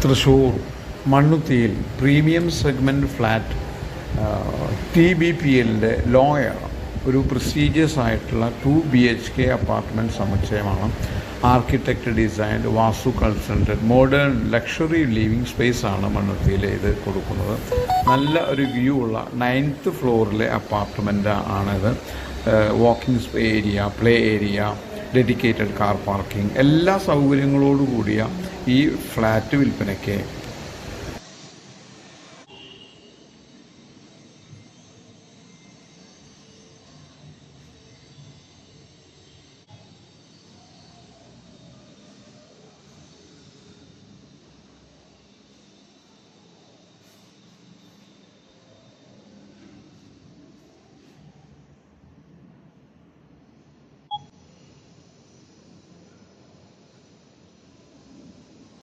തൃശ്ശൂർ മണ്ണുത്തിയിൽ premium segment flat TBPLൻ്റെ lower ഒരു പ്രസ്റ്റീജിയസ് ആയിട്ടുള്ള 2 BHK അപ്പാർട്ട്മെൻറ്റ് സമുച്ചയമാണ്. Architect designed, vastu consultant, modern luxury living space ആണ് മണ്ണുത്തിയിൽ ഇത് കൊടുക്കുന്നത്. നല്ല ഒരു വ്യൂ ഉള്ള 9th ഫ്ലോറിലെ അപ്പാർട്ട്മെൻറ്റ് ആണിത്. Walking area, play area, dedicated car parking എല്ലാ സൗകര്യങ്ങളോടു കൂടിയ ഈ ഫ്ലാറ്റ് വിൽപ്പനയ്ക്ക്